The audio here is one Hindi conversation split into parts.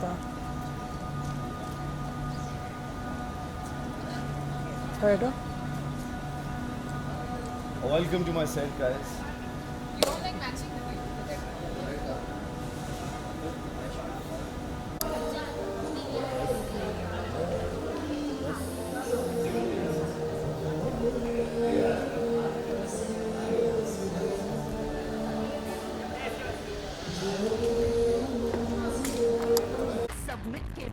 था। Right? Welcome to my set, guys. You don't like matching with it. Submit के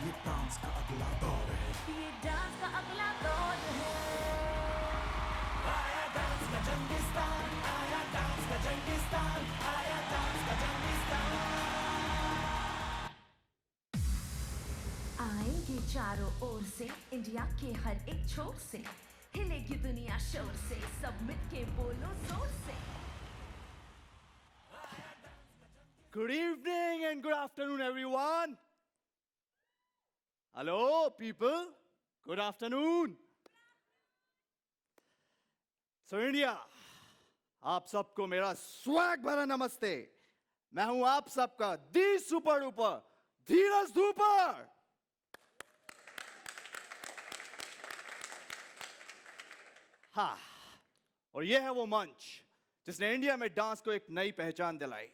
ये डांस का अगला दौर है। आएंगे चारों ओर से इंडिया के हर एक छोर से, हिलेगी दुनिया शोर से, सब मिलके बोलो जोर से। Good evening and good afternoon, everyone. Hello, people. Good afternoon. So, India, आप सबको मेरा स्वैग भरा नमस्ते। मैं हूं आप सबका दी सुपर डुपर धीरज धूपर। हाँ, और ये है वो मंच जिसने इंडिया में डांस को एक नई पहचान दिलाई।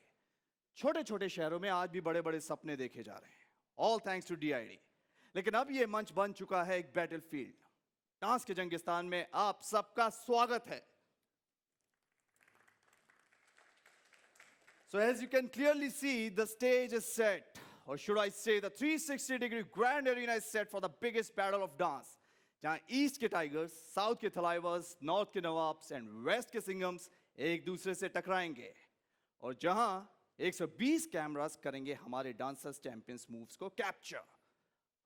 छोटे छोटे शहरों में आज भी बड़े बड़े सपने देखे जा रहे हैं, ऑल थैंक्स टू DID। लेकिन अब ये मंच बन चुका है एक बैटलफील्ड। डांस के जंगिस्तान में आप सबका स्वागत है। So as you can clearly see, the stage is set, or should I say the 360-degree grand arena is set for the biggest battle of dance, जहां ईस्ट के टाइगर्स, साउथ के थलाइवर्स, नॉर्थ के नवाब्स एंड वेस्ट के सिंगम्स एक दूसरे से टकराएंगे, और जहां 120 कैमरास करेंगे हमारे डांसर्स चैंपियंस मूव्स को capture.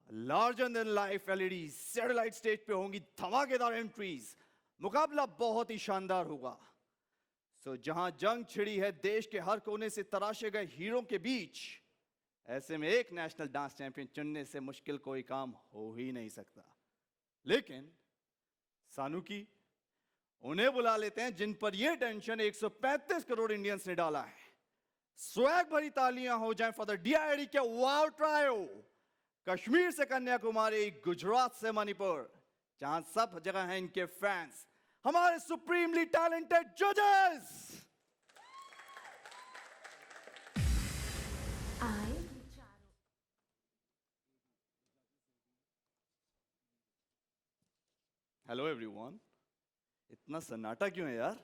Larger than life LED satellite stage पे होंगी धमाकेदार एंट्रीज। मुकाबला बहुत ही शानदार होगा। सो जहां जंग छिड़ी है देश के हर कोने से तराशे गए हीरो के बीच, ऐसे में एक नेशनल डांस चैंपियन चुनने से मुश्किल कोई काम हो ही नहीं सकता। लेकिन सानुकी, उन्हें बुला लेते हैं जिन पर यह टेंशन 135 करोड़ इंडियंस ने डाला है। स्वैग भरी तालियां हो जाएं फॉर द DID के वाव ट्रायो। कश्मीर से कन्याकुमारी, गुजरात से मणिपुर, जहां सब जगह हैं इनके फैंस, हमारे सुप्रीमली टैलेंटेड जजेस। आएंगे चारों हेलो एवरीवन। इतना सन्नाटा क्यों है यार?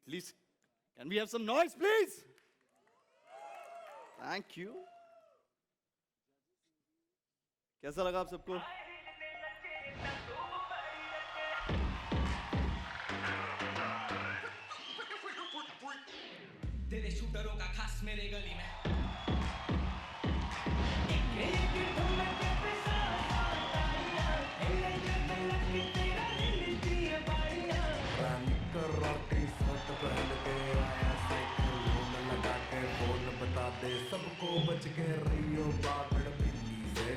Please can we have some noise please? Thank you. कैसा लगा आप सबको? तेरे शूटरों का खास मेरे गली में सबको बच के रहियो बागड़ बिल्ली से।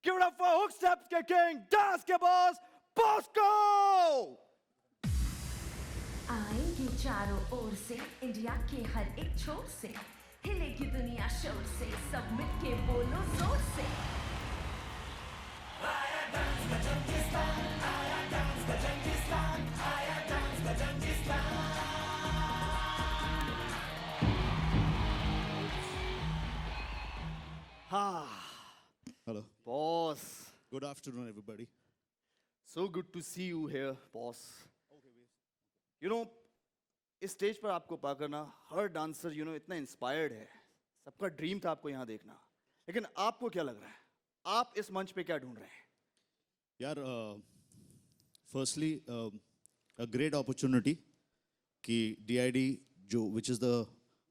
Give it up for Hook Steps के किंग, डांस के बॉस, बॉस्को! आएंगे चारों ओर से इंडिया के हर एक छोर से, हिलेगी दुनिया शोर से, सब मिलके बोलो जोर से। Hello. Boss, Good afternoon, everybody. so good to see you here, boss. You know, इस स्टेज पर आपको पाकर ना हर डांसर इतना इंस्पायर्ड है। सबका ड्रीम था आपको यहाँ देखना। लेकिन आपको क्या लग रहा है? आप इस मंच पे क्या ढूंढ रहे हैं? Yeah, firstly, a great opportunity कि DID, which is the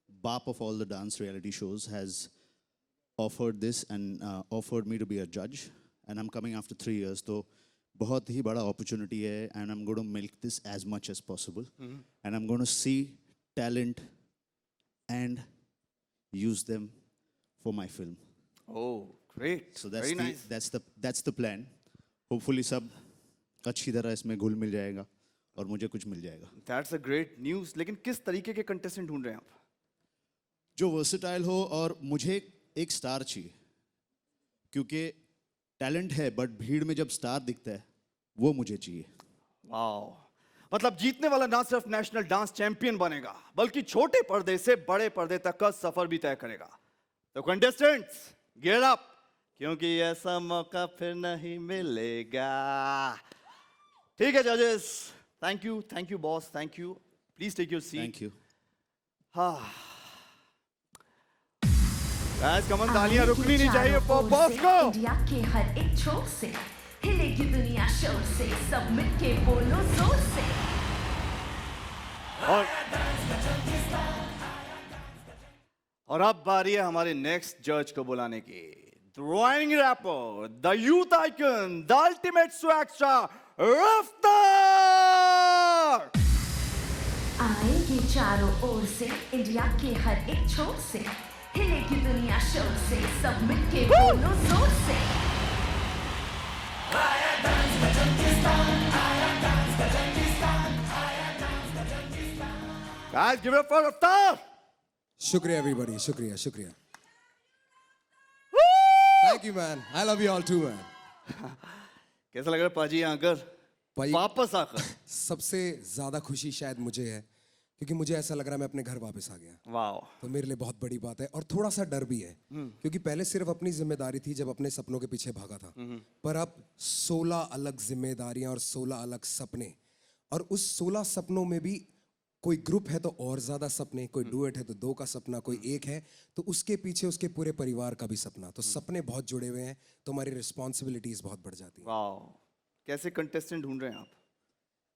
BAP of all the dance reality shows, has offered this and offered me to be a judge. And I'm coming after 3 years. So बहुत ही बड़ा अपॉर्चुनिटी है and I am going to milk this as much as possible and I am going to see talent and use them for my film. Oh, great. So Very nice. that's the plan. Hopefully सब अच्छी तरह इसमें घुल मिल जाएगा और मुझे कुछ मिल जाएगा. That's a great news. लेकिन किस तरीके के कंटेस्टेंट ढूंढ रहे हैं आप? जो वर्सेटाइल हो और मुझे एक स्टार चाहिए क्योंकि टैलेंट है बट भीड़ में जब स्टार दिखता है वो मुझे चाहिए. वाओ, मतलब जीतने वाला ना सिर्फ नेशनल डांस चैंपियन बनेगा बल्कि छोटे पर्दे से बड़े पर्दे तक का सफर भी तय करेगा. तो कंटेस्टेंट्स गियर अप, क्योंकि ऐसा मौका फिर नहीं मिलेगा. ठीक है जजेस, thank you boss, thank you. Please take your seat. Thank you. Guys come on, तालियां रुकनी नहीं चाहिए फॉर बॉस को. इंडिया के हर एक छोर से हिलेगी दुनिया शोर से, सब मिलके बोलो जोर से. और अब बारी है हमारे नेक्स्ट जज को बुलाने की. Drawing rapper, the youth icon, the ultimate swag star Raftaar. आएंगे चारों ओर से इंडिया के हर एक छोर से, हिलेगी दुनिया शोर से, सब मिलके बोलो जोर से. Guys, give it up for रफ्तार. शुक्रिया एवरीबॉडी, शुक्रिया शुक्रिया. Thank you man, I love you all too man. कैसा लग रहा है पाजी यहाँ आकर, भाई वापस आकर? सबसे ज्यादा खुशी शायद मुझे है क्योंकि मुझे ऐसा लग रहा है मैं अपने घर वापस आ गया. वाओ. तो मेरे लिए बहुत बड़ी बात है और थोड़ा सा डर भी है क्योंकि पहले सिर्फ अपनी जिम्मेदारी थी जब अपने सपनों के पीछे भागा था, पर अब 16 अलग जिम्मेदारियां और 16 अलग सपने, और उस 16 सपनों में भी कोई ग्रुप है तो और ज्यादा सपने, कोई डुएट है तो 2 का सपना, कोई एक है तो उसके पीछे उसके पूरे परिवार का भी सपना. तो सपने बहुत जुड़े हुए हैं तो हमारी रिस्पॉन्सिबिलिटीज बहुत बढ़ जाती है. वाओ, कैसे कंटेस्टेंट ढूंढ रहे हैं आप?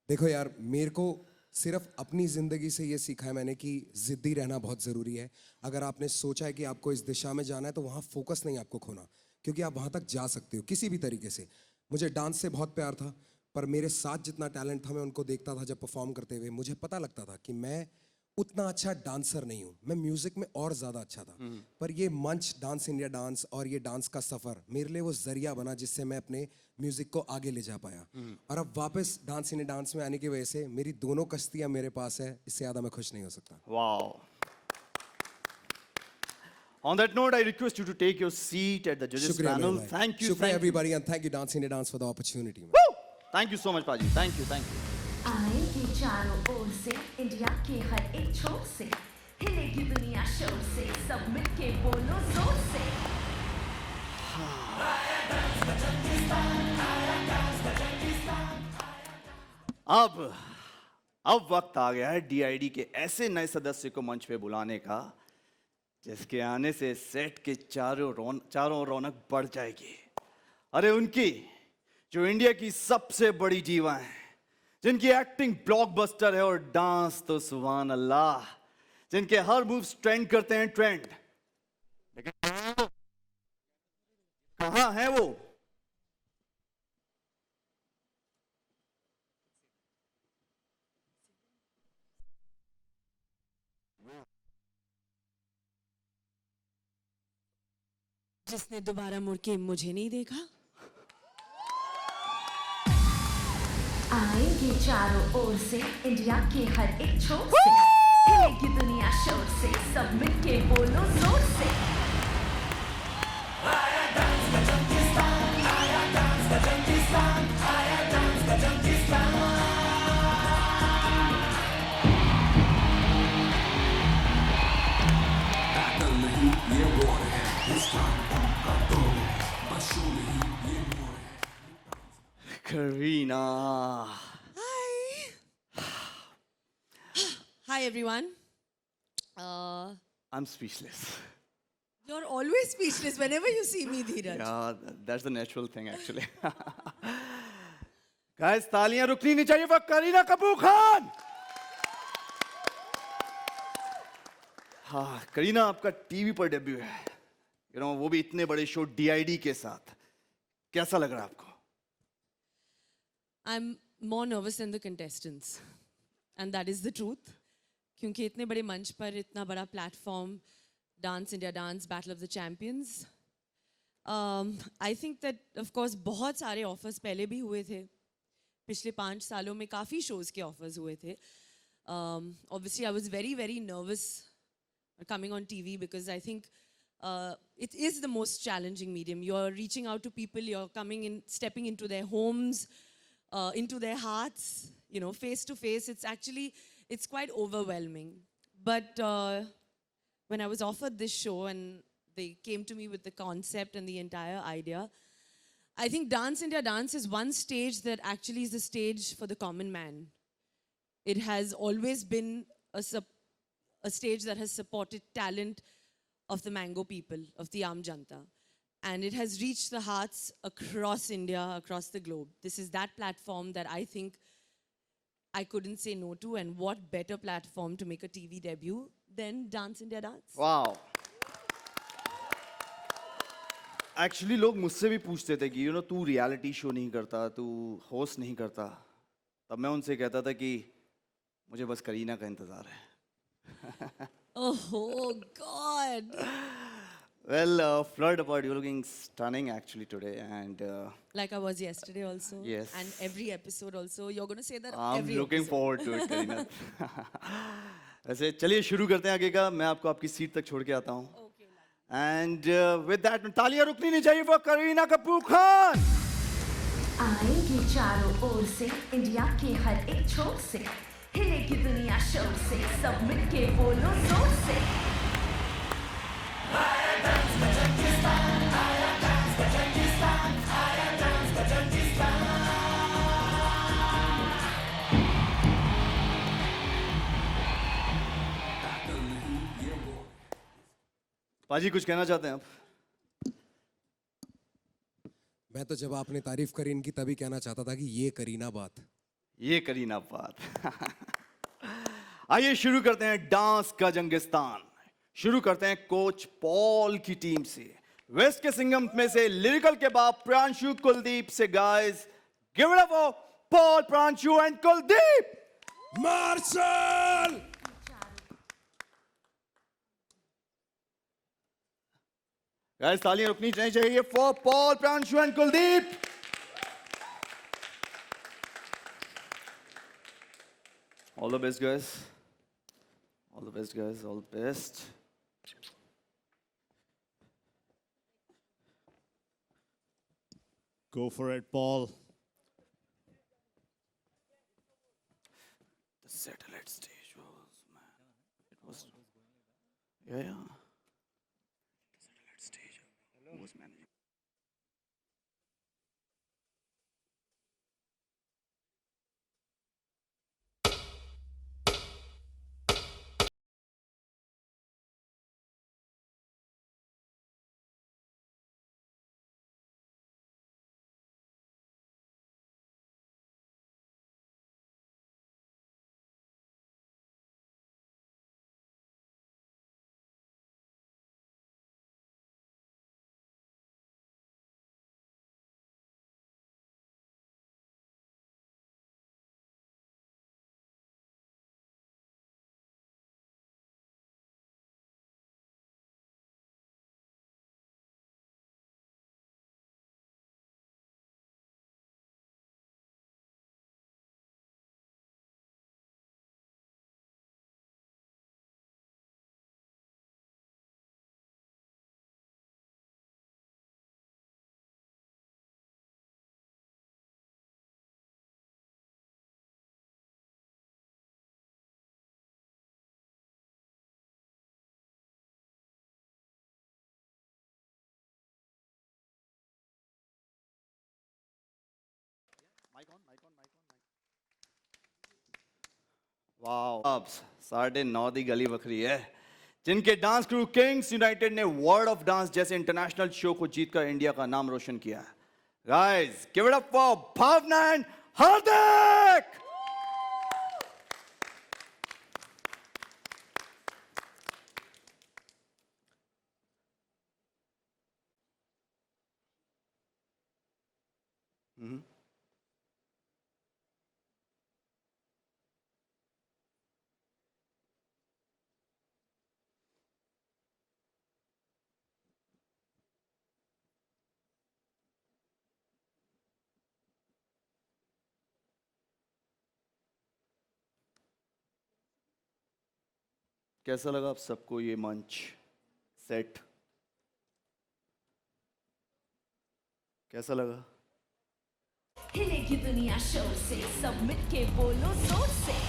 देखो यार, मेरे को सिर्फ अपनी ज़िंदगी से ये सीखा है मैंने कि ज़िद्दी रहना बहुत ज़रूरी है. अगर आपने सोचा है कि आपको इस दिशा में जाना है तो वहाँ फोकस नहीं आपको खोना, क्योंकि आप वहाँ तक जा सकते हो किसी भी तरीके से. मुझे डांस से बहुत प्यार था, पर मेरे साथ जितना टैलेंट था मैं उनको देखता था जब परफॉर्म करते हुए, मुझे पता लगता था कि मैं उतना अच्छा डांसर नहीं हूँ. मैं म्यूज़िक में और ज़्यादा अच्छा था, पर ये मंच, डांस इंडिया डांस और ये डांस का सफ़र मेरे लिए वो ज़रिया बना जिससे मैं अपने म्यूज़िक को आगे ले जा पाया. और अब वापस डांस इंडिया डांस में आने की वजह से मेरी दोनों कश्तियाँ मेरे पास है. इससे ज़्यादा मैं खुश नहीं हो सकता. Wow. On that note, I request you to take your seat at the judges शुक्रिया panel. मेरे भाई. Thank you. शुक्रिया Thank you. everybody and thank you Dance India Dance for the opportunity. man. Woo! Thank you so much, Paji. Thank you. Thank you. आएंगे चारों ओर से इंडिया के हर एक छोर से, हिलेगी दुनिया शोर से, सब मिलके बोलो जोर से. अब वक्त आ गया है डीआईडी के ऐसे नए सदस्य को मंच पे बुलाने का जिसके आने से सेट के चारों रौनक बढ़ जाएगी. अरे उनकी जो इंडिया की सबसे बड़ी जीवा है, जिनकी एक्टिंग ब्लॉकबस्टर है और डांस तो सुभान अल्लाह, जिनके हर मूव्स ट्रेंड करते हैं ट्रेंड. लेकिन कहाँ है वो? जिसने दोबारा मुड़ के मुझे नहीं देखा. आएंगे चारों ओर से इंडिया के हर एक छोर से, हिलेगी दुनिया शोर से, सब मिलके बोलो जोर से. Kareena. Hi everyone. I'm speechless. You're always speechless whenever you see me, Dheeraj. Yeah, that's the natural thing actually. Guys, तालियां रुकनी नहीं चाहिए for करीना कपूर खान. हाँ, करीना आपका टीवी पर डेब्यू है. वो भी इतने बड़े शो डीआईडी के साथ. कैसा लग रहा है आपको? I'm more nervous than the contestants. And that is the truth. क्योंकि इतने बड़े मंच पर इतना बड़ा platform, Dance India Dance, Battle of the Champions. I think that, of course, बहुत सारे offers पहले भी हुए थे. पिछले 5 सालों में काफ़ी shows के offers हुए थे. Obviously, I was very, very nervous coming on TV because I think it is the most challenging medium. You're reaching out to people, you're coming in, stepping into their homes, into their hearts, you know, face to face. It's quite overwhelming. But when I was offered this show and they came to me with the concept and the entire idea, I think Dance India Dance is one stage that actually is the stage for the common man. It has always been a stage that has supported talent of the Mango people, of the Aam Janta. And it has reached the hearts across India, across the globe. This is that platform that I think I couldn't say no to. And what better platform to make a TV debut than Dance India Dance? Wow. Actually लोग मुझसे भी पूछते थे कि तू रियलिटी शो नहीं करता, तू होस्ट नहीं करता. तब मैं उनसे कहता था कि मुझे बस करीना का इंतजार है. Oh, God. Well, Flood Apart, you're looking stunning actually today, and Like I was yesterday also. Yes. And every episode also. You're going to say that I'm every looking episode. forward to it, Kareena. वैसे चलिए शुरू करते हैं आगे का. मैं आपको आपकी सीट तक छोड़ के आता हूँ. And with that, तालियां रुकनी नहीं चाहिए for करीना कपूर खान. आएंगे चारों ओर से इंडिया के हर एक छोर से हिलेगी दुनिया शोर से सब मिलके बोलो जोर से पाजी कुछ कहना चाहते हैं आप? मैं तो जब आपने तारीफ करी इनकी तभी कहना चाहता था कि ये करीना बात. ये करीना बात. आइए शुरू करते हैं डांस का जंगिस्तान. शुरू करते हैं कोच पॉल की टीम से. वेस्ट के सिंघम में से लिरिकल के बाप प्रांशु कुलदीप से. Guys give it up for Paul, Pranshu and Kuldeep. Marshal. Guys तालियां रुकनी नहीं चाहिए for Paul, Pranshu and Kuldeep. All the best, guys. All the best, guys. All the best. Go for it, Paul. The satellite stage was, man, it was, yeah. The satellite stage was managing. Wow. अब 9:30 दी गली बखरी है जिनके डांस क्रू किंग्स यूनाइटेड ने वर्ल्ड ऑफ डांस जैसे इंटरनेशनल शो को जीतकर इंडिया का नाम रोशन किया. Guys give it up for Bhavna and Hardik. कैसा लगा आप सबको ये मंच सेट? कैसा लगा? हिलेगी दुनिया शोर से, सब मिट के बोलो जोर से।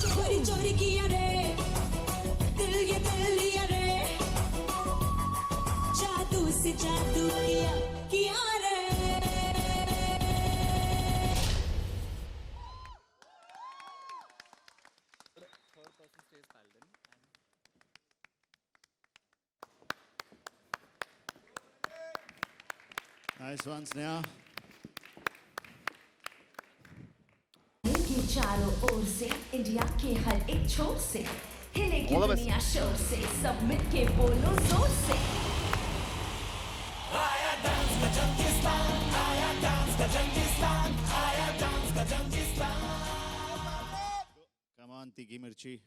चोरी चोरी किया रे, दिल ये दिल लिया रे, जादू से जादू किया रे। Nice one, Sneha. के चारों ओर से, इंडिया के हर एक छोर से, हिलेगी All the best. दुनिया शोर से, सब मिट के बोलो जोर से। Come on, Tiki Mirchi.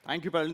Thank you, Pearl.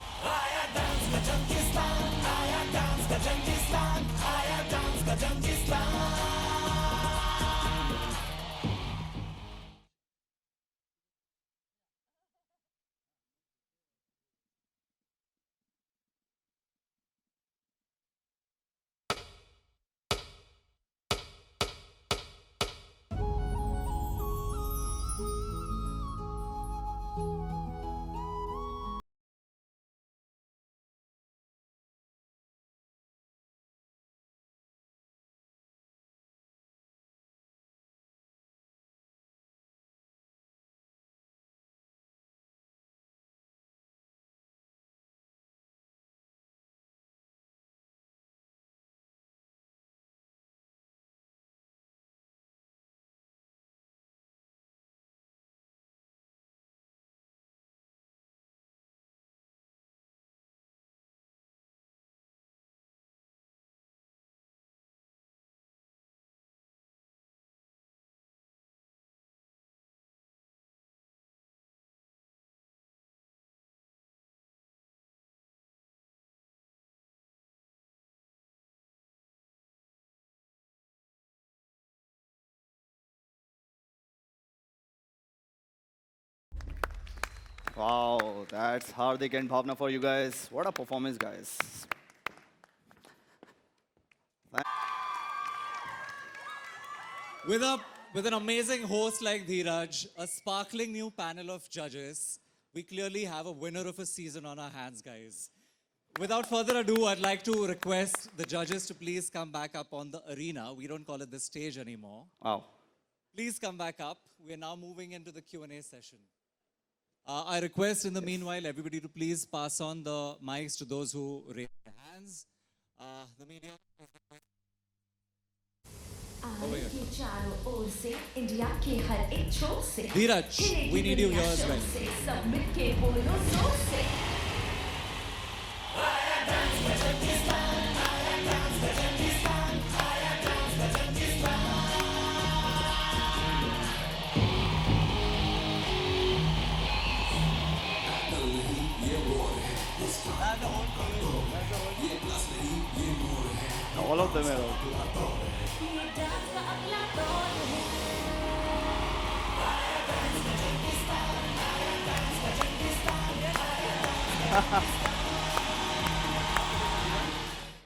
Wow, that's Hardik and Bhavna for you guys. What a performance, guys. With a With an amazing host like Dheeraj, a sparkling new panel of judges, we clearly have a winner of a season on our hands, guys. Without further ado, I'd like to request the judges to please come back up on the arena. We don't call it the stage anymore. Wow. Please come back up. We are now moving into the Q&A session. I request in the meanwhile everybody to please pass on the mics to those who raise their hands. The media. आए ये चारों ओर से इंडिया के हर एक छोर से Dheeraj, हिलेगी we need you दुनिया here as शोर well. से, सब मिलके बोलो जोर से All of them are out. ये डांस का अगला दौर है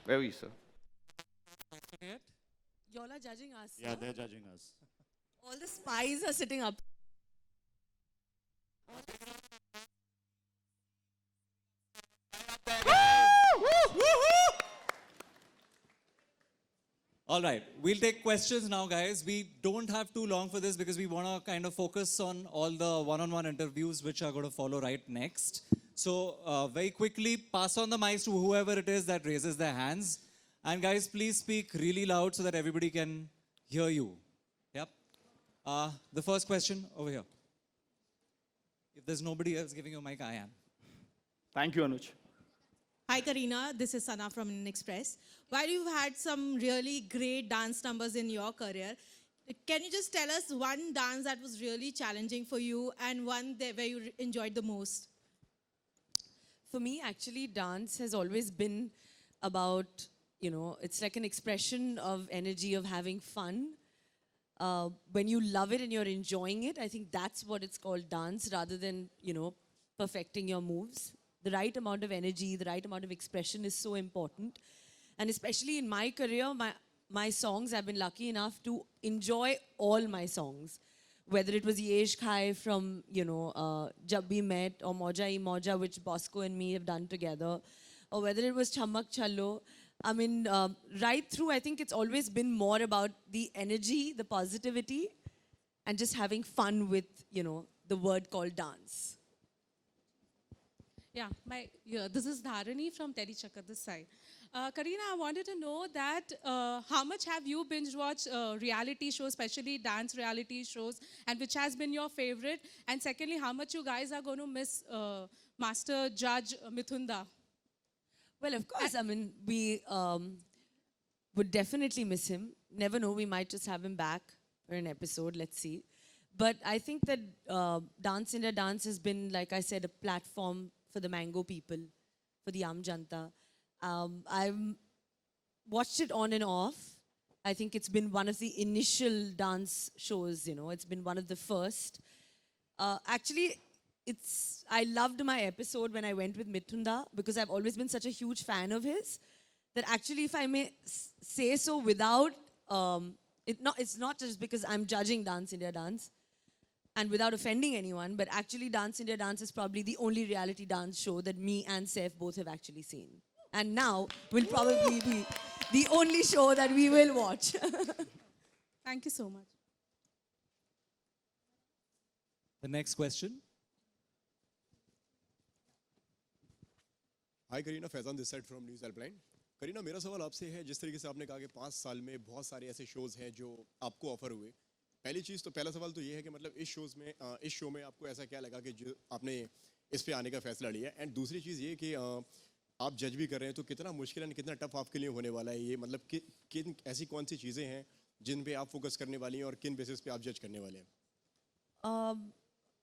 Where were you, sir? Y'all are judging us. Yeah, huh? they're judging us. All the spies are sitting up. All right, we'll take questions now, guys. We don't have too long for this because we want to kind of focus on all the one-on-one interviews which are going to follow right next. So, very quickly, pass on the mics to whoever it is that raises their hands. And guys, please speak really loud so that everybody can hear you. Yep. The first question over here. If there's nobody else giving you a mic, I am. Thank you, Anuj. Hi Karina, this is Sana from Indian Express. While you've had some really great dance numbers in your career, can you just tell us one dance that was really challenging for you and one where you enjoyed the most? For me, actually, dance has always been about, it's like an expression of energy, of having fun. When you love it and you're enjoying it, I think that's what it's called dance rather than, perfecting your moves. The right amount of energy, the right amount of expression is so important. And especially in my career, my songs, I've been lucky enough to enjoy all my songs. Whether it was Yesh Khai from, Jab Bhi Met or Moja Hi Moja, which Bosco and me have done together, or whether it was Chamak Challo. I mean, right through, I think it's always been more about the energy, the positivity, and just having fun with, the word called dance. Yeah, this is Dharani from Teddy Chakra this side. Karina, I wanted to know that how much have you binge watched reality shows, especially dance reality shows, and which has been your favorite? And secondly, how much you guys are going to miss Master Judge Mithunda? Well, of course, I mean, we would definitely miss him. Never know, we might just have him back for an episode, let's see. But I think that Dance India Dance has been, like I said, a platform for the Mango people, for the Aam Janta. I've watched it on and off. I think it's been one of the initial dance shows, it's been one of the first. Actually, I loved my episode when I went with Mithunda because I've always been such a huge fan of his that actually, if I may say so without, it's not just because I'm judging Dance India Dance, and without offending anyone, but actually Dance India Dance is probably the only reality dance show that me and Saif both have actually seen. And now will probably be the only show that we will watch. Thank you so much. The next question. Hi Kareena Faizan this side from news helpline Kareena मेरा सवाल आपसे है जिस तरीके से आपने कहा कि 5 साल में बहुत सारे ऐसे शोज़ हैं जो आपको ऑफर हुए पहला सवाल तो ये है कि मतलब इस शो में आपको ऐसा क्या लगा कि जो आपने इस पे आने का फैसला लिया एंड दूसरी चीज़ ये कि आप जज भी कर रहे हैं तो कितना मुश्किल है कितना टफ आपके लिए होने वाला है ये मतलब किन ऐसी कौन सी चीज़ें हैं जिन पे आप फोकस करने वाली हैं और किन बेसिस पे आप जज करने वाले हैं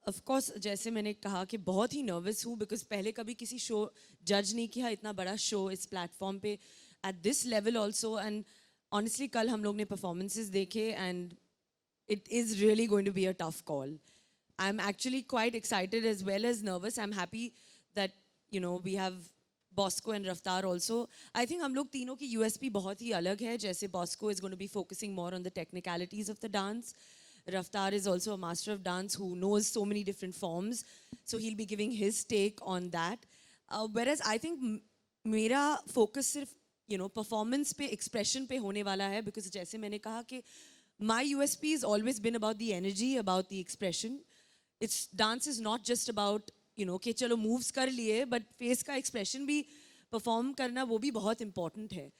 ऑफ कोर्स जैसे मैंने कहा कि बहुत ही नर्वस हूँ बिकॉज पहले कभी किसी शो जज नहीं किया इतना बड़ा शो इस प्लेटफॉर्म पे at this level also and honestly कल हम लोग ने परफॉर्मेंसेज देखे and it is really going to be a tough call. I'm actually quite excited as well as nervous. I'm happy that, we have Bosco and Raftaar also. I think हम लोग तीनों की USP बहुत ही अलग है. जैसे Bosco is going to be focusing more on the technicalities of the dance. Raftar is also a master of dance who knows so many different forms. So he'll be giving his take on that. Whereas I think मेरा focus सिर्फ performance पे, expression पे होने वाला है, because जैसे मैंने कहा कि my USP has always been about the energy, about the expression. It's dance is not just about कि चलो moves कर लिए, but face का expression भी perform करना वो भी बहुत important है.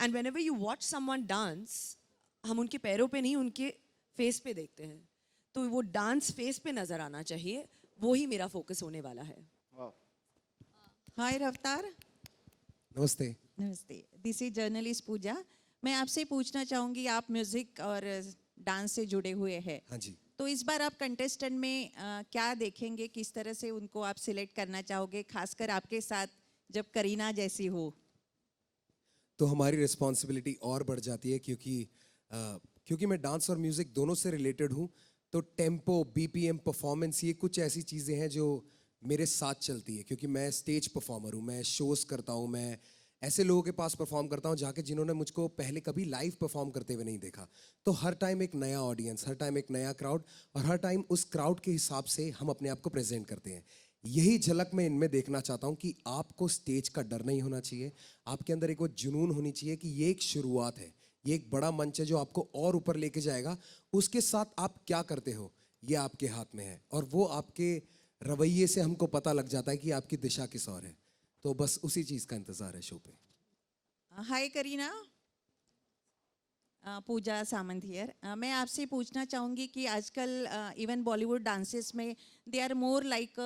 And whenever you watch someone dance, हम उनके पैरों पे नहीं उनके face पे देखते हैं. तो वो dance face पे नजर आना चाहिए. वो ही मेरा focus होने वाला है. Wow. हाय रफ्तार. नमस्ते. नमस्ते. दिस इज जर्नलिस्ट पूजा. मैं आपसे पूछना चाहूँगी, आप म्यूजिक और डांस से जुड़े हुए हैं. हाँ जी. तो इस बार आप कंटेस्टेंट में क्या देखेंगे, किस तरह से उनको आप सिलेक्ट करना चाहोगे, खासकर आपके साथ जब करीना जैसी हो? तो हमारी रिस्पॉन्सिबिलिटी और बढ़ जाती है क्योंकि मैं डांस और म्यूज़िक दोनों से रिलेटेड हूँ. तो टेम्पो, बीपीएम, परफॉर्मेंस, ये कुछ ऐसी चीज़ें हैं जो मेरे साथ चलती है, क्योंकि मैं स्टेज परफॉर्मर हूँ. मैं शोज़ करता हूँ, मैं ऐसे लोगों के पास परफॉर्म करता हूँ जाके जिन्होंने मुझको पहले कभी लाइव परफॉर्म करते हुए नहीं देखा. तो हर टाइम एक नया ऑडियंस, हर टाइम एक नया क्राउड, और हर टाइम उस क्राउड के हिसाब से हम अपने आप को प्रेजेंट करते हैं. यही झलक मैं इनमें देखना चाहता हूँ कि आपको स्टेज का डर नहीं होना चाहिए. आपके अंदर एक वो जुनून होनी चाहिए कि ये एक शुरुआत है, ये एक बड़ा मंच है जो आपको और ऊपर लेके जाएगा. उसके साथ आप क्या करते हो ये आपके हाथ में है, और वो आपके रवैये से हमको पता लग जाता है कि आपकी दिशा किस और है. तो बस उसी चीज़ का इंतज़ार है शो पे. हाय करीना. पूजा सामंत हियर. मैं आपसे पूछना चाहूँगी कि आजकल इवन बॉलीवुड डांसेस में they are more like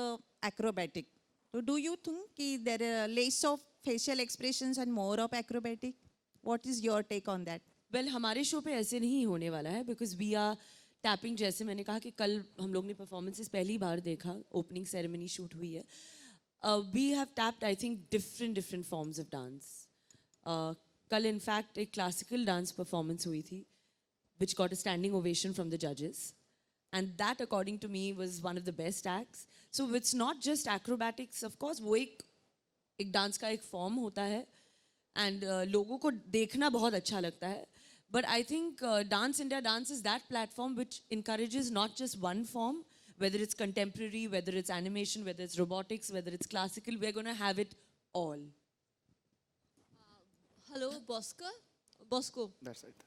acrobatic. तो डू यू थिंक कि there are less of facial expressions and more of acrobatic? What is your take on that? Well हमारे शो पे ऐसे नहीं होने वाला है, बिकॉज वी आर टैपिंग. जैसे मैंने कहा कि कल हम लोग ने परफॉर्मेंसेस पहली बार देखा, ओपनिंग सेरेमनी शूट हुई है. We have tapped I think different forms of dance. कल इनफैक्ट एक क्लासिकल डांस परफॉर्मेंस हुई थी which got a standing ovation from the जजेस, and that according to me was one of the best acts. So it's not just acrobatics, of course वो एक डांस का एक फॉर्म होता है, एंड लोगों को देखना बहुत अच्छा लगता है. But I think Dance India Dance is that platform which encourages not just one form, whether it's contemporary, whether it's animation, whether it's robotics, whether it's classical, we're going to have it all. Hello, Bosco. That's right.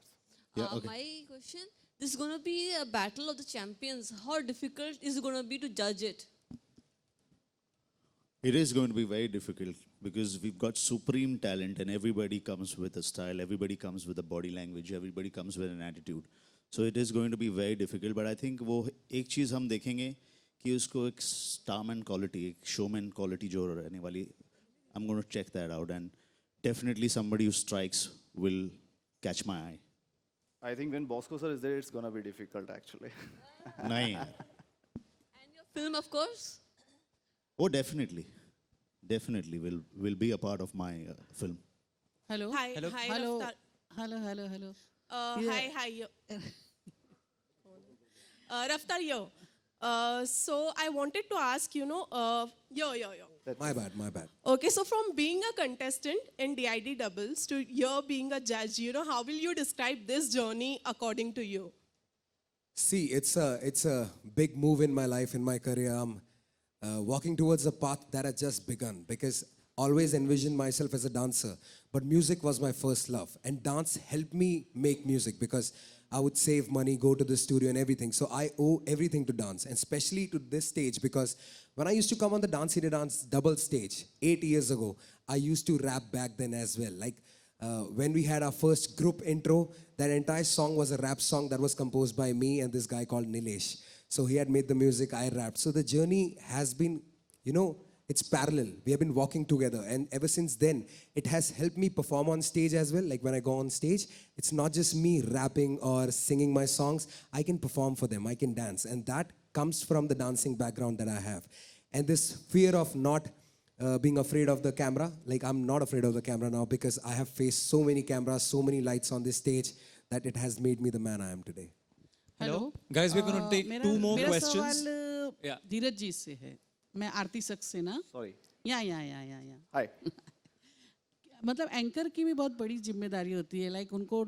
Yeah, okay. My question, this is going to be a battle of the champions. How difficult is it going to be to judge it? It is going to be very difficult because we've got supreme talent and everybody comes with a style, everybody comes with a body language, everybody comes with an attitude. So it is going to be very difficult. But I think वो एक चीज़ हम देखेंगे कि उसको एक starman quality, एक showman quality जो रहने वाली, I'm going to check that out, and definitely somebody who strikes will catch my eye. I think when Bosco sir is there, it's gonna be difficult actually. नहीं यार. And your film, of course. Oh, definitely will be a part of my film. Hello. Hi. Hello. Hi. Hello. Raftar. Hello. Hi. Raftar, yo. So I wanted to ask, yo. My bad. Okay, so from being a contestant in DID doubles to here being a judge, how will you describe this journey according to you? See, it's a big move in my life, in my career. I'm walking towards a path that has just begun, because always envisioned myself as a dancer, but music was my first love, and dance helped me make music because I would save money, go to the studio and everything. So I owe everything to dance, and especially to this stage, because when I used to come on the Dance India Dance double stage 8 years ago, I used to rap back then as well. Like when we had our first group intro, that entire song was a rap song that was composed by me and this guy called Nilesh. So he had made the music, I rapped. So the journey has been, it's parallel. We have been walking together. And ever since then, it has helped me perform on stage as well. Like when I go on stage, it's not just me rapping or singing my songs. I can perform for them. I can dance. And that comes from the dancing background that I have. And this fear of not being afraid of the camera, like I'm not afraid of the camera now because I have faced so many cameras, so many lights on this stage that it has made me the man I am today. Hello. Guys, we're going to take two more questions. सवाल Yeah. धीरज जी से है. मैं आरती सक्सेना. Sorry. या. Hi. मतलब एंकर की भी बहुत बड़ी जिम्मेदारी होती है. लाइक उनको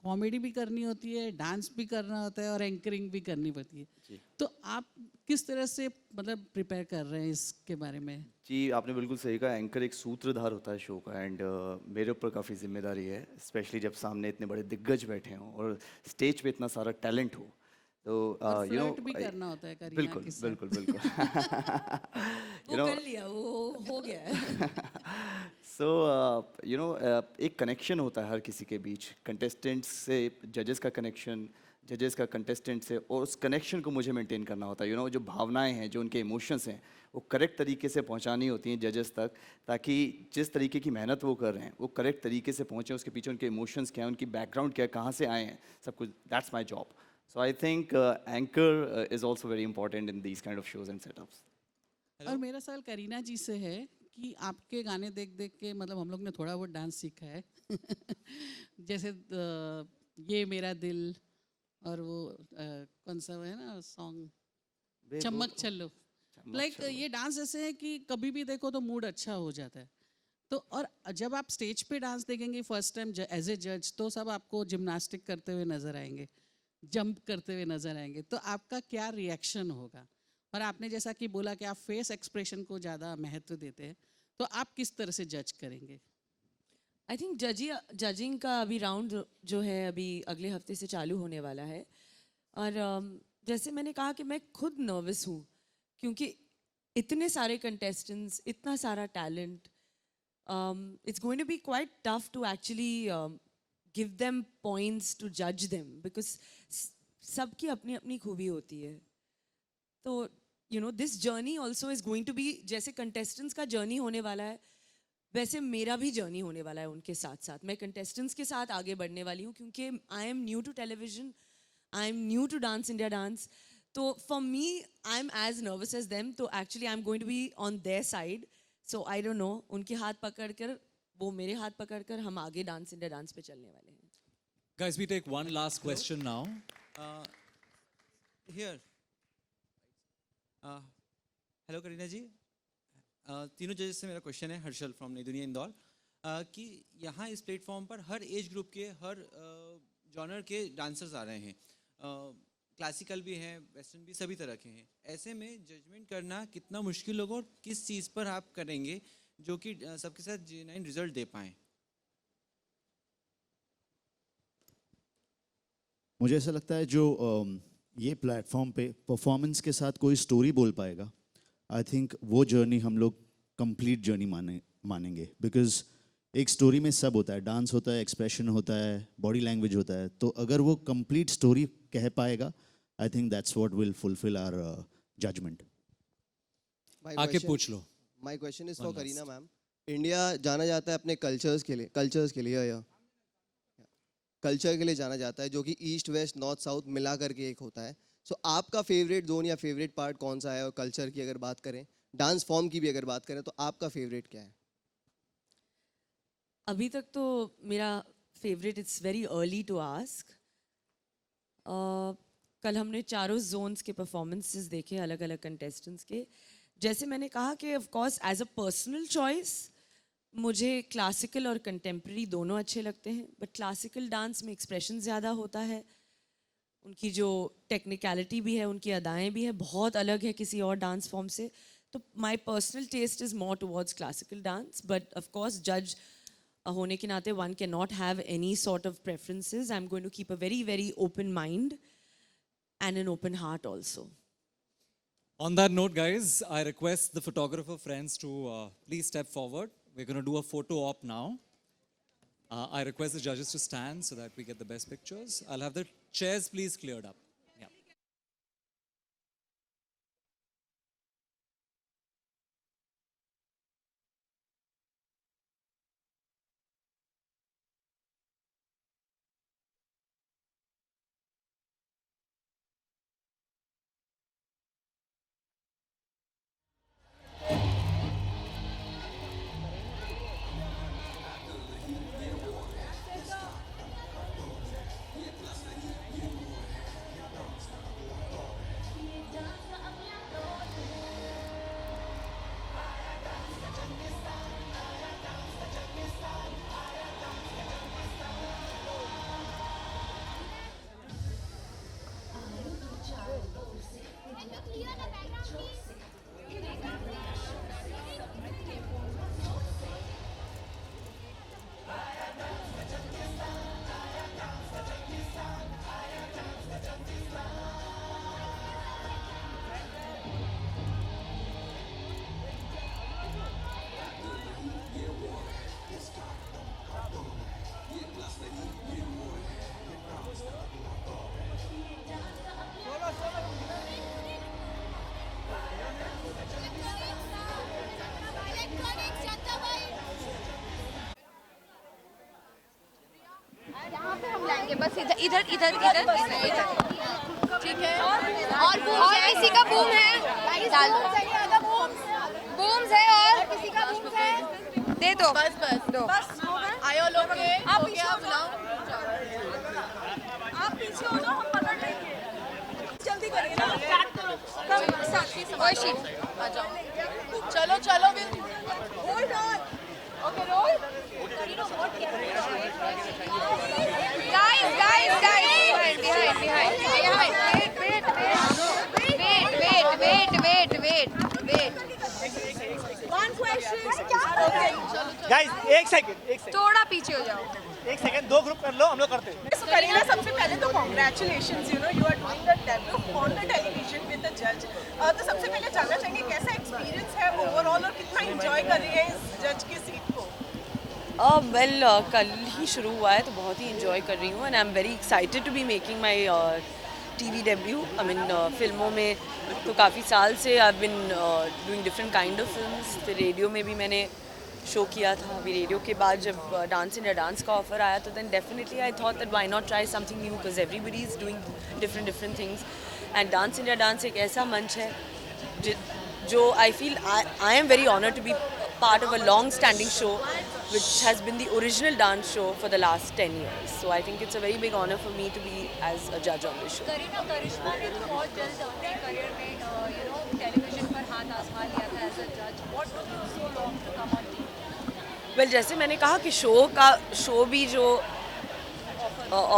कॉमेडी भी करनी होती है, डांस भी करना होता है और एंकरिंग भी करनी पड़ती है। तो आप किस तरह से मतलब प्रिपेयर कर रहे हैं इसके बारे में? जी, आपने बिल्कुल सही कहा। एंकर एक सूत्रधार होता है शो का, एंड मेरे ऊपर काफ़ी जिम्मेदारी है, स्पेशली जब सामने इतने बड़े दिग्गज बैठे हों और स्टेज पे इतना सारा टैलेंट हो। तो यू नो फ्लर्ट भी करना होता है करीना बिल्कुल के साथ। बिल्कुल बिल्कुल वो कर लिया, वो हो गया है। सो यू नो एक कनेक्शन होता है हर किसी के बीच, कंटेस्टेंट्स से जजेस का कनेक्शन, जजेस का कंटेस्टेंट से, और उस कनेक्शन को मुझे मेंटेन करना होता है। यू नो जो भावनाएं हैं, जो उनके इमोशंस हैं, वो करेक्ट तरीके से पहुंचानी होती हैं जजेस तक, ताकि जिस तरीके की मेहनत वो कर रहे हैं वो करेक्ट तरीके से पहुंचे। उसके पीछे उनके इमोशंस क्या हैं, उनकी बैकग्राउंड क्या है, कहाँ से आए हैं, सब कुछ। That's my job. So I think anchor is also very important in these kind of shows and setups. और मेरा सवाल करीना जी से है कि आपके गाने देख देख के मतलब हम लोग ने थोड़ा बहुत डांस सीखा है जैसे ये मेरा दिल और वो कौन सा है ना सॉन्ग, चमक चलो। लाइक ये डांस ऐसे है कि कभी भी देखो तो मूड अच्छा हो जाता है। तो और जब आप स्टेज पे डांस देखेंगे फर्स्ट टाइम एज ए जज, तो सब आपको जिम्नास्टिक करते हुए नजर आएंगे, जंप करते हुए नजर आएंगे, तो आपका क्या रिएक्शन होगा? और आपने जैसा कि बोला कि आप फेस एक्सप्रेशन को ज़्यादा महत्व देते हैं, तो आप किस तरह से जज करेंगे? आई थिंक जजिंग का अभी राउंड जो है अभी अगले हफ्ते से चालू होने वाला है। और जैसे मैंने कहा कि मैं खुद नर्वस हूँ, क्योंकि इतने सारे कंटेस्टेंट्स, इतना सारा talent, it's going to be quite tough to actually give them points to जज देम, बिकॉज सबकी अपनी अपनी खूबी होती है। तो you know this journey also is going to be, जैसे कंटेस्टेंट्स का जर्नी होने वाला है वैसे मेरा भी जर्नी होने वाला है उनके साथ साथ। मैं कंटेस्टेंट्स के साथ आगे बढ़ने वाली हूँ, क्योंकि I am new to television, I am new to dance India dance. तो for me I am as nervous as them, तो actually I am going to be on their side. So I don't know, उनके हाथ पकड़ कर, वो मेरे हाथ पकड़ कर, हम आगे डांस इंडिया डांस पे चलने वाले हैं। Guys, we take one last question now. Here. Hello Kareena ji, तीनों जजेस से मेरा क्वेश्चन है, हर्षल फ्रॉम नई दुनिया इंदौर, कि यहाँ इस प्लेटफॉर्म पर हर एज ग्रुप के, हर जॉनर के डांसर्स आ रहे हैं, क्लासिकल भी हैं, वेस्टर्न भी, सभी तरह के हैं। ऐसे में जजमेंट करना कितना मुश्किल होगा और किस चीज़ पर आप करेंगे जो कि सबके साथ जेन्युइन रिजल्ट दे पाएँ? मुझे ऐसा लगता है जो ये प्लेटफॉर्म पे परफॉर्मेंस के साथ कोई स्टोरी बोल पाएगा, आई थिंक वो जर्नी हम लोग कंप्लीट जर्नी मानेंगे। बिकॉज एक स्टोरी में सब होता है, डांस होता है, एक्सप्रेशन होता है, बॉडी लैंग्वेज होता है। तो अगर वो कंप्लीट स्टोरी कह पाएगा, I think that's what will fulfil our judgement. आके पूछ लो। My question is for Kareena ma'am. India जाना जाता है अपने कल्चर के लिए या कल्चर के लिए जाना जाता है, जो कि ईस्ट वेस्ट नॉर्थ साउथ मिला करके एक होता है। सो आपका फेवरेट जोन या फेवरेट पार्ट कौन सा है? और कल्चर की अगर बात करें, डांस फॉर्म की भी अगर बात करें, तो आपका फेवरेट क्या है? अभी तक तो मेरा favourite, it's very early to ask. कल हमने चारों जोन्स के परफॉर्मेंसेस देखे, अलग अलग कंटेस्टेंट्स के। जैसे मैंने कहा कि of course as a personal choice मुझे क्लासिकल और कंटेम्प्रेरी दोनों अच्छे लगते हैं, बट क्लासिकल डांस में एक्सप्रेशन ज़्यादा होता है, उनकी जो टेक्निकलिटी भी है, उनकी अदाएँ भी है, बहुत अलग है किसी और डांस फॉर्म से। तो my personal taste is more towards classical dance, but of course जज होने के नाते one can not have any sort of preferences. I am going to keep a very very open mind and an open heart also. On that note, guys, I request the photographer friends to please step forward. We're going to do a photo op now. I request the judges to stand so that we get the best pictures. I'll have the chairs please cleared up. Yeah. इधर इधर इधर ठीक है और किसी का बूम है डाल दो बूम्स है और किसी का बूम्स है दे दो बस दो आयो लोग आप पीछे हो जाओ आप पीछे हो जाओ हम पकड़ लेंगे जल्दी करिए ना स्टार्ट करो ओए शीट आ जाओ चलो चलो hold on okay roll guys behind wait one question guys एक सेकंड थोड़ा पीछे हो जाओ एक सेकंड दो ग्रुप कर लो हम लोग करते हैं So Kareena, सबसे पहले तो congratulations, you know, you are doing the debut on the television with the judge. तो सबसे पहले जानना चाहेंगे कैसा एक्सपीरियंस है ओवरऑल और कितना एंजॉय कर रही है इस जज की सीट को? वेल कल ही शुरू हुआ है तो बहुत ही इंजॉय कर रही हूँ and I am very excited to be making my TV debut I mean फिल्मों में तो काफ़ी साल से I been doing different kind of films फिर रेडियो में भी मैंने शो किया था अभी रेडियो के बाद जब डांस इंडिया डांस का ऑफर आया तो then definitely I thought that why not try something new because everybody is doing different things and Dance India Dance एक ऐसा मंच है जो I feel I am very honoured to be part of a long-standing show which has been the original dance show for the last 10 years. So I think it's a very big honor for me to be as a judge on this show. Kareena Karisma ने तो बहुत जल्द अपने करियर में टेलीविजन पर हाथ आजमा लिया था एज अ जज what took you so long to come on TV Well, जैसे मैंने कहा कि शो भी जो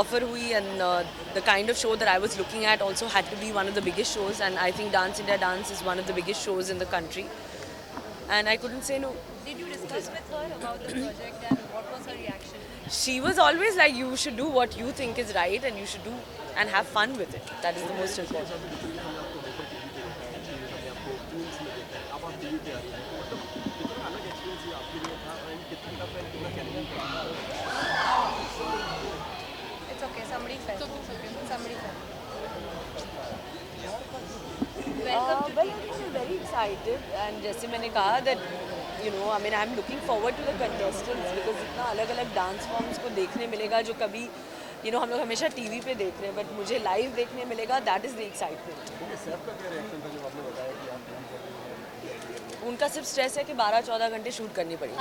ऑफर हुई and the kind of show that I was looking at also had to be one of the biggest shows and I think Dance India Dance is one of the biggest shows in the country. And I couldn't say no. Did you discuss with her about the project and what was her reaction? She was always like, you should do what you think is right and you should do and have fun with it. That is the most important. It's okay, somebody fell. Somebody fell. Well, I'm very excited and जैसे मैंने कहा that you know I mean I'm looking forward to the contestants because इतना अलग-अलग डांस फॉर्म्स को देखने मिलेगा जो कभी you know हम लोग हमेशा टीवी पे देख रहे हैं but मुझे लाइव देखने मिलेगा that is the excitement. उनका सिर्फ स्ट्रेस है कि 12-14 घंटे शूट करनी पड़ेगी.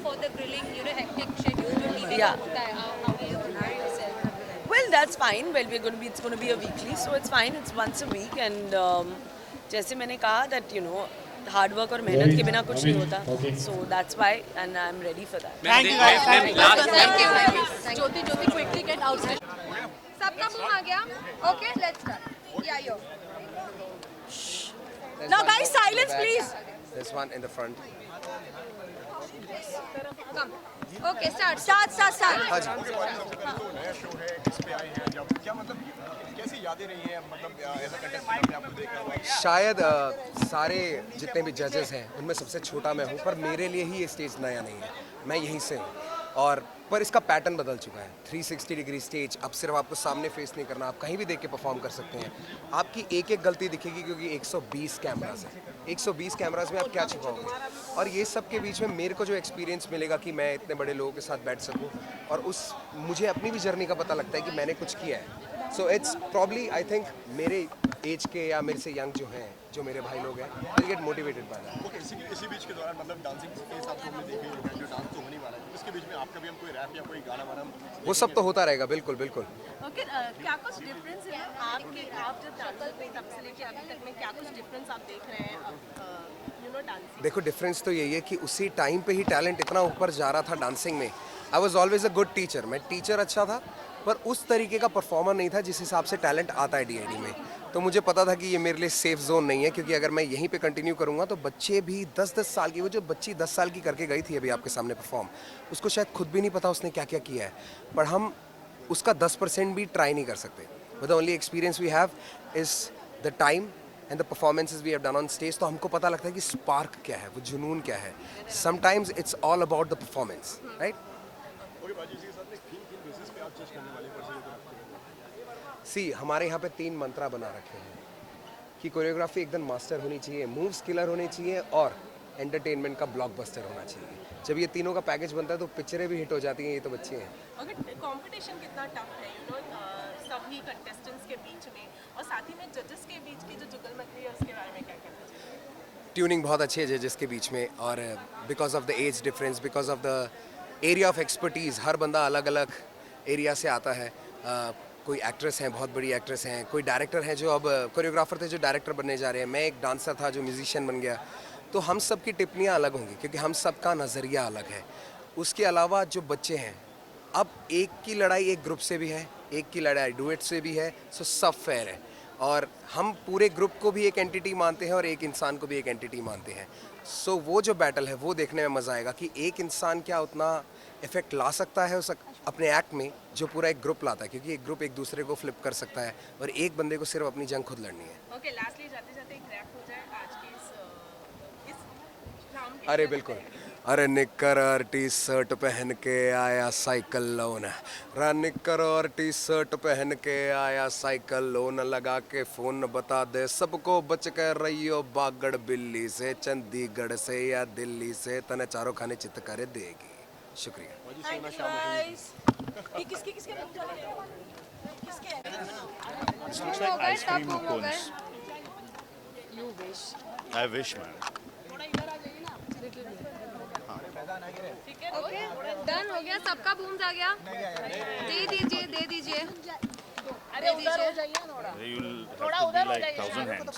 For the grilling, you know, hectic schedule जो टीवी का होता है, how do you prepare yourself? Well, that's fine. Well, it's going to be a weekly, so it's fine. It's once a week, and जैसे मैंने कहा that you know hard work और मेहनत के बिना कुछ नहीं होता. So that's why, and I'm ready for that. Thank you guys. Thank you. Jyoti, quickly get outside. सबका बूम आ गया? Okay, let's start. Yeah, yo. Now guys, silence please. This one in the front. Come. Okay, start. हाँ जी. नया शो है इस पे आए हैं जब क्या मतलब कैसी यादें रही हैं मतलब एज अ कंटेस्टेंट अपने आप को देखा हुआ शायद सारे जितने भी जजेस हैं उनमें सबसे छोटा मैं हूँ पर मेरे लिए ही ये स्टेज नया नहीं है मैं यहीं से हूँ और पर इसका पैटर्न बदल चुका है 360 डिग्री स्टेज अब सिर्फ आपको सामने फेस नहीं करना आप कहीं भी देख के परफॉर्म कर सकते हैं आपकी एक एक गलती दिखेगी क्योंकि 120 कैमरास है 120 कैमरास में आप क्या छिपाओगे और ये सब के बीच में मेरे को जो एक्सपीरियंस मिलेगा कि मैं इतने बड़े लोगों के साथ बैठ सकूं और मुझे अपनी भी जर्नी का पता लगता है कि मैंने कुछ किया है so it's probably I think मेरे एज के या मेरे से यंग जो हैं जो मेरे भाई लोग हैं I get motivated by that okay इसी बीच के दौरान मतलब डांसिंग के हिसाब से हमने देखे जो डांस तो होने वाला है इसके बीच में आपका भी हम कोई रैप या कोई गाना वाना वो सब तो होता रहेगा बिल्कुल Okay, क्या कुछ डिफरेंस है आप जब डांस पे तब से लेके अभी तक में क्या कुछ डिफरेंस आप देख रहे हैं यू नो डांसिंग देखो डिफरेंस तो यही है कि उसी टाइम पे ही टैलेंट इतना ऊपर जा रहा था डांसिंग में I was always a good teacher मैं टीचर अच्छा था पर उस तरीके का परफॉर्मर नहीं था जिस हिसाब से टैलेंट आता है DID में तो मुझे पता था कि ये मेरे लिए सेफ जोन नहीं है क्योंकि अगर मैं यहीं पे कंटिन्यू करूँगा तो बच्चे भी 10-10 साल की वो जो बच्ची 10 साल की करके गई थी अभी आपके सामने परफॉर्म उसको शायद खुद भी नहीं पता उसने क्या क्या किया है पर हम उसका 10% भी ट्राई नहीं कर सकते the only experience we have is the time and the performances we have done on stage तो हमको पता लगता है कि स्पार्क क्या है वो जुनून क्या है sometimes it's all about the performance right see हमारे यहाँ पे 3 मंत्रा बना रखे हैं कि कोरियोग्राफी एकदम मास्टर होनी चाहिए मूव्स किलर होने चाहिए और एंटरटेनमेंट का ब्लॉकबस्टर होना चाहिए जब ये तीनों का पैकेज बनता है तो पिक्चरें भी हिट हो जाती हैं, ये तो बच्चे हैं। अगर कंपटीशन कितना टफ है सभी कंटेस्टेंट्स के बीच में और साथ ही में जजेस के बीच की जो जुगलबंदी है उसके बारे में क्या कहना चाहिए? ट्यूनिंग बहुत अच्छी है जजेस के बीच में, और because of the age difference, because of the area of expertise, हर बंदा अलग अलग एरिया से आता है। कोई एक्ट्रेस हैं, बहुत बड़ी एक्ट्रेस हैं, कोई डायरेक्टर हैं जो अब कोरियोग्राफर थे जो डायरेक्टर बनने जा रहे हैं, मैं एक डांसर था जो म्यूजिशियन बन गया। तो हम सब की टिप्पणियाँ अलग होंगी क्योंकि हम सब का नज़रिया अलग है। उसके अलावा जो बच्चे हैं, अब एक की लड़ाई एक ग्रुप से भी है, एक की लड़ाई डुएट से भी है, सो सब फेयर है। और हम पूरे ग्रुप को भी एक एंटिटी मानते हैं और एक इंसान को भी एक एंटिटी मानते हैं। सो वो जो बैटल है वो देखने में मज़ा आएगा कि एक इंसान क्या उतना इफेक्ट ला सकता है उस अपने एक्ट में जो पूरा एक ग्रुप लाता है, क्योंकि एक ग्रुप एक दूसरे को फ्लिप कर सकता है और एक बंदे को सिर्फ अपनी जंग खुद लड़नी है। ओके, लास्टली जाते जाते एक रैप हो जाए आज के इस राउंड के। अरे बिल्कुल, अरे निक्कर और टी शर्ट पहन के आया साइकिल लोन, निक्कर और टी शर्ट पहन के आया साइकिल लोन, लगा के फोन बता दे सबको बच कर रहियो बागड़ बिल्ली से, चंडीगढ़ से या दिल्ली से, तने चारों खाने चित करे देगी। शुक्रिया। Thank you guys. ये किसके किसके मुंह जाने हैं? किसके हैं? This looks like ice cream cones. You wish. I wish, man. Okay, done हो गया, सबका बूम्स आ गया। दे दीजिए, दे दीजिए। अरे उधर हो जाइए थोड़ा। You'll have to be like 1,000 hands.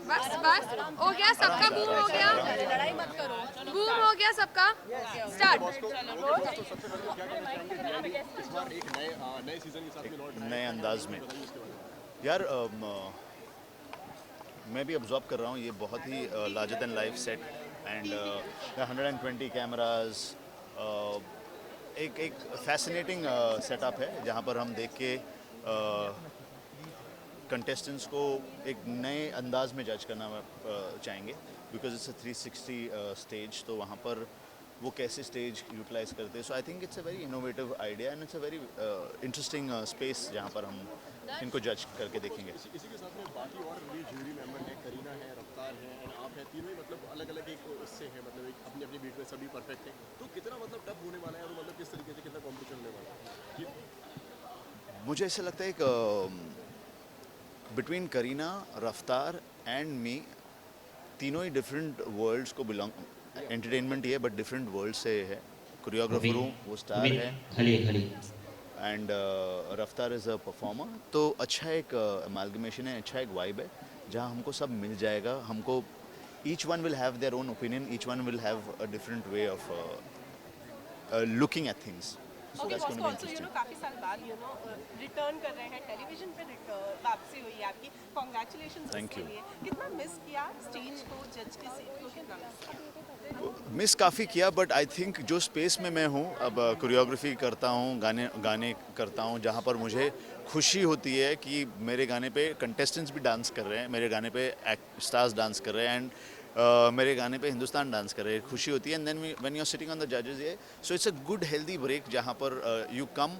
बस बस हो गया, सबका बूम हो गया। लड़ाई मत करो। बूम हो गया सबका। स्टार्ट। नए सीजन के साथ में लौट नए अंदाज में यार मैं भी ऑब्जर्व कर रहा हूँ, ये बहुत ही larger than life set and 120 cameras, एक फैसिनेटिंग सेटअप है जहाँ पर हम देख के कंटेस्टेंट्स को एक नए अंदाज में जज करना चाहेंगे, बिकॉज इट्स अ 360 स्टेज, तो वहाँ पर वो कैसे स्टेज यूटिलाइज करते हैं। So I think it's a very innovative idea and it's a very interesting space जहाँ पर हम इनको जज करके देखेंगे। इसी के साथ में बाकी और भी जूरी मेंबर हैं, करीना है, रफ्तार है और आप हैं, तीनों ही मतलब अलग अलग एक उससे हैं, मतलब एक अपनी अपनी बीट में सभी परफेक्ट हैं। तो कितना मतलब टफ होने वाला है और मतलब किस तरीके से कितना कॉम्पिटिशन होने वाला है? मुझे ऐसा लगता है कि बिटवीन करीना, रफ्तार एंड मी, तीनों ही डिफरेंट वर्ल्ड्स को बिलोंग, एंटरटेनमेंट ही है बट डिफरेंट वर्ल्ड से है। कोरियोग्राफर हूँ, वो स्टार है, एंड रफ्तार इज़ अ परफॉर्मर। तो अच्छा एक अमालगमेशन है, अच्छा एक वाइब है जहाँ हमको सब मिल जाएगा। हमको each one will have their own opinion, each one will have a different way of looking at things. So Okay, that's going to be also, interesting. काफी साल बाद रिटर्न कर रहे हैं, टेलीविजन पे वापसी हुई है आपकी, कांग्रेचुलेशंस Thank उसके you. लिए। कितना मिस किया स्टेज को, जज के सीट को, कितना मिस किया? मिस काफ़ी किया, बट आई थिंक जो स्पेस में मैं हूँ, अब कोरियोग्राफी करता हूँ, गाने करता हूँ, जहाँ पर मुझे खुशी होती है कि मेरे गाने पे कंटेस्टेंट्स भी डांस कर रहे हैं, मेरे गाने पे स्टार्स डांस कर रहे हैं, एंड मेरे गाने पे हिंदुस्तान डांस कर रहे हैं, खुशी होती है। And then when you are sitting on the जजेस, ये so it's a good healthy break जहाँ पर you come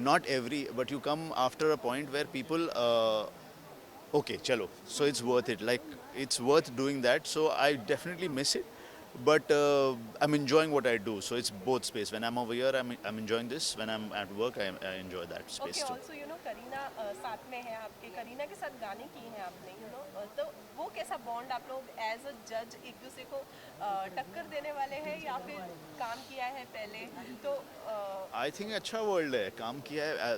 not every but you come after a point where people okay chalo, so it's worth it, like it's worth doing that. So I definitely miss it, but I'm enjoying what I do, so it's both space. When I'm over here, I'm enjoying this. When I'm at work, I enjoy that space Okay, too. also Kareena साथ में है आपके, करीना के साथ गाने किए हैं आपने, तो वो कैसा बॉन्ड आप लोग एज अ जज एक दूसरे को टक्कर देने वाले हैं या फिर काम किया है पहले? तो I think अच्छा वर्ल्ड है, काम किया है,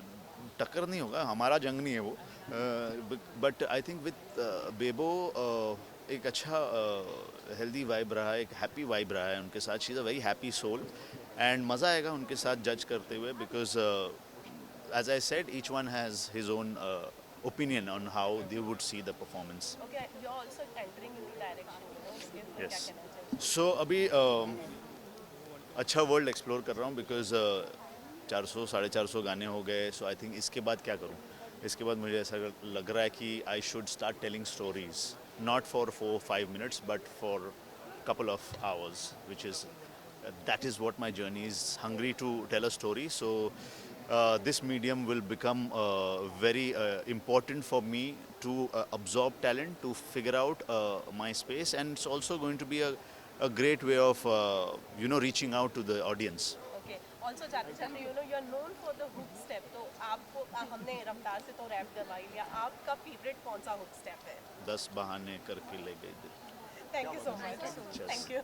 टक्कर नहीं होगा, हमारा जंग नहीं है वो, बट आई थिंक विद बेबो एक अच्छा हेल्दी वाइब रहा है, एक हैप्पी वाइब रहा है उनके साथ। She is a very happy soul and मज़ा आएगा उनके साथ जज करते हुए, because as I said each one has his own opinion on how they would see the performance. Okay, you are also entering in the direction, उसके ऊपर क्या Yes. कहना चाहिए? सो अभी अच्छा वर्ल्ड एक्सप्लोर कर रहा हूँ, बिकॉज 400-450 गाने हो गए। सो आई थिंक इसके बाद क्या करूँ, इसके बाद मुझे ऐसा लग रहा है कि I should start telling stories, not for 4-5 minutes but for couple of hours, which is that is what my journey is, hungry to tell a story. So this medium will become very important for me to absorb talent, to figure out my space, and it's also going to be a great way of reaching out to the audience. Okay also जानना चाहते you know you are known for the hook step तो आपको हमने रफ्तार से तो रैप करवाई लिया आपका फेवरेट कौन सा हुक स्टेप है 10 बहाने करके ले गए दिल. Thank you so much thank you